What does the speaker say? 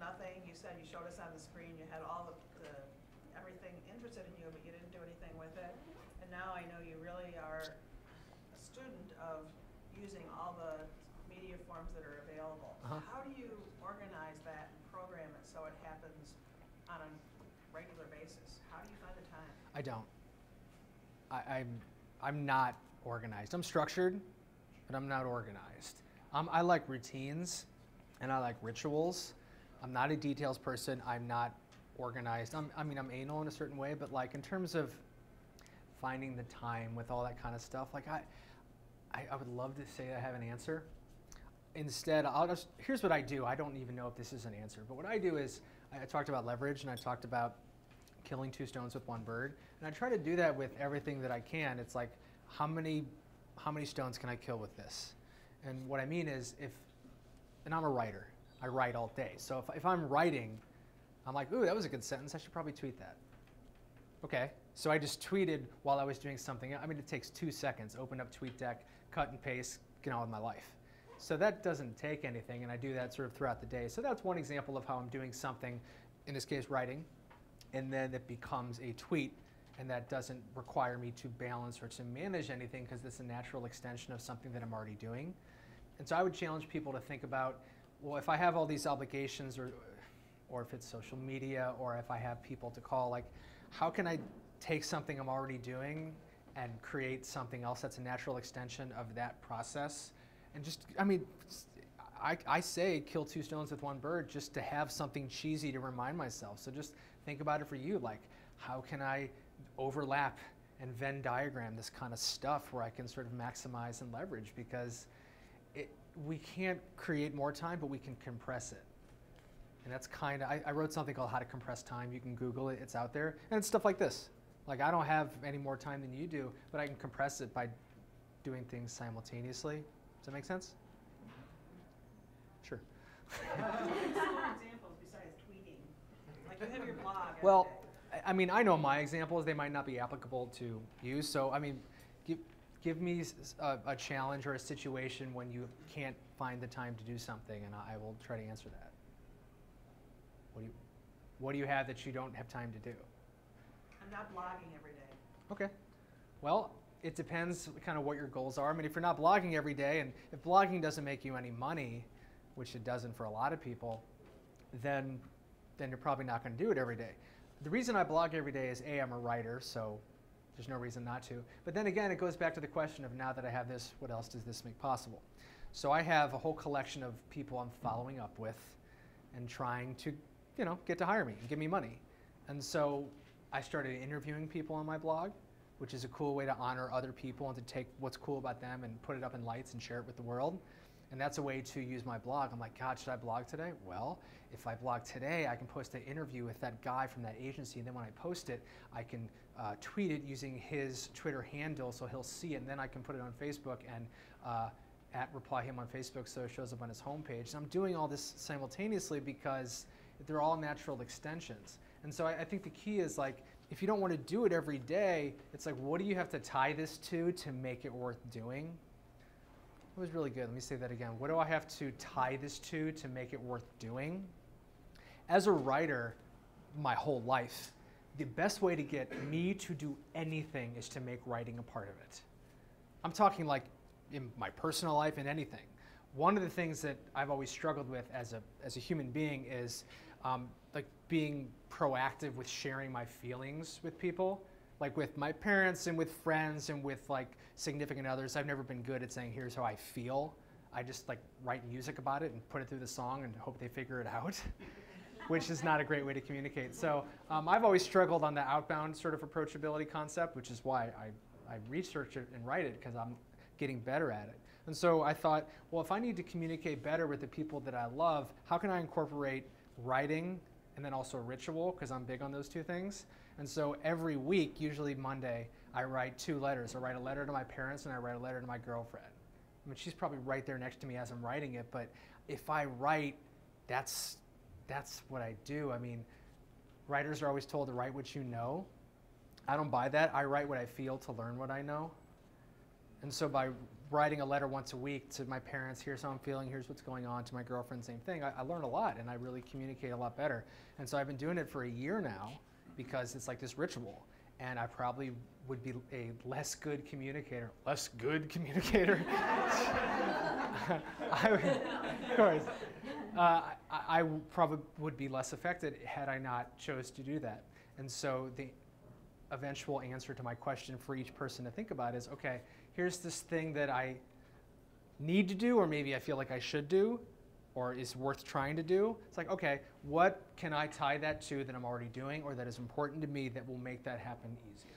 nothing. You said you showed us on the screen. You had all the everything interested in you, but you didn't do anything with it. And now I know you really are a student of using all the media forms that are available. How do you organize that and program it so it happens on a regular basis? How do you find the time? I don't. I'm not organized. I'm structured, but I'm not organized. I like routines and I like rituals. I'm not a details person. I'm not organized. I mean, I'm anal in a certain way, but like in terms of finding the time with all that kind of stuff, like I would love to say I have an answer. Instead, here's what I do. I don't even know if this is an answer, but what I do is I talked about leverage and I talked about killing two stones with one bird, and I try to do that with everything that I can. It's like, how many stones can I kill with this? And what I mean is, and I'm a writer. I write all day. So if I'm writing, I'm like, ooh, that was a good sentence. I should probably tweet that. Okay, so I just tweeted while I was doing something. I mean, it takes 2 seconds. Open up TweetDeck, cut and paste, get on with my life. So that doesn't take anything, and I do that sort of throughout the day. So that's one example of how I'm doing something, in this case, writing, and then it becomes a tweet, and that doesn't require me to balance or to manage anything because it's a natural extension of something that I'm already doing. And so I would challenge people to think about, well, if I have all these obligations, or if it's social media, or if I have people to call, like, how can I take something I'm already doing and create something else that's a natural extension of that process? And just, I mean, I say kill two stones with one bird just to have something cheesy to remind myself. So just think about it for you, like, how can I overlap and Venn diagram this kind of stuff where I can sort of maximize and leverage, because we can't create more time, but we can compress it. And that's kind of, I wrote something called How to Compress Time. You can Google it, it's out there. And it's stuff like this. Like, I don't have any more time than you do, but I can compress it by doing things simultaneously. Does that make sense? Sure. Some more examples besides tweeting. Like, you have your blog every Well, day. I mean, I know my examples. They might not be applicable to you. So, I mean, give me a challenge or a situation when you can't find the time to do something, and I will try to answer that. What do you have that you don't have time to do? I'm not blogging every day. Okay. Well, it depends kind of what your goals are. I mean, if you're not blogging every day, and if blogging doesn't make you any money, which it doesn't for a lot of people, then you're probably not going to do it every day. The reason I blog every day is, A, I'm a writer, so there's no reason not to. But then again, it goes back to the question of, now that I have this, what else does this make possible? So I have a whole collection of people I'm following up with and trying to, get to hire me and give me money. And so I started interviewing people on my blog, which is a cool way to honor other people and to take what's cool about them and put it up in lights and share it with the world. And that's a way to use my blog. I'm like, God, should I blog today? Well, if I blog today, I can post an interview with that guy from that agency, and then when I post it, I can tweet it using his Twitter handle so he'll see it, and then I can put it on Facebook and reply him on Facebook so it shows up on his homepage. And I'm doing all this simultaneously because they're all natural extensions. And so I think the key is, like, if you don't want to do it every day, it's like, what do you have to tie this to make it worth doing? It was really good. Let me say that again. What do I have to tie this to make it worth doing? As a writer, my whole life, the best way to get me to do anything is to make writing a part of it. I'm talking like in my personal life and anything. One of the things that I've always struggled with as a human being is like being proactive with sharing my feelings with people. Like with my parents and with friends and with like significant others, I've never been good at saying, here's how I feel. I just like write music about it and put it through the song and hope they figure it out, which is not a great way to communicate. So I've always struggled on the outbound sort of approachability concept, which is why I research it and write it, because I'm getting better at it. And so I thought, well, if I need to communicate better with the people that I love, how can I incorporate writing and then also ritual, because I'm big on those two things. And so every week, usually Monday, I write 2 letters. I write a letter to my parents and I write a letter to my girlfriend. I mean, she's probably right there next to me as I'm writing it, but if I write, that's what I do. I mean, writers are always told to write what you know. I don't buy that. I write what I feel to learn what I know. And so by writing a letter once a week to my parents, here's how I'm feeling, here's what's going on, to my girlfriend, same thing, I learn a lot and I really communicate a lot better. And so I've been doing it for a year now because it's like this ritual. And I probably would be a less good communicator. Of course. I probably would be less affected had I not chose to do that. And so the eventual answer to my question for each person to think about is, okay, here's this thing that I need to do, or maybe I feel like I should do, or is worth trying to do. It's like, okay, what can I tie that to that I'm already doing or that is important to me that will make that happen easier?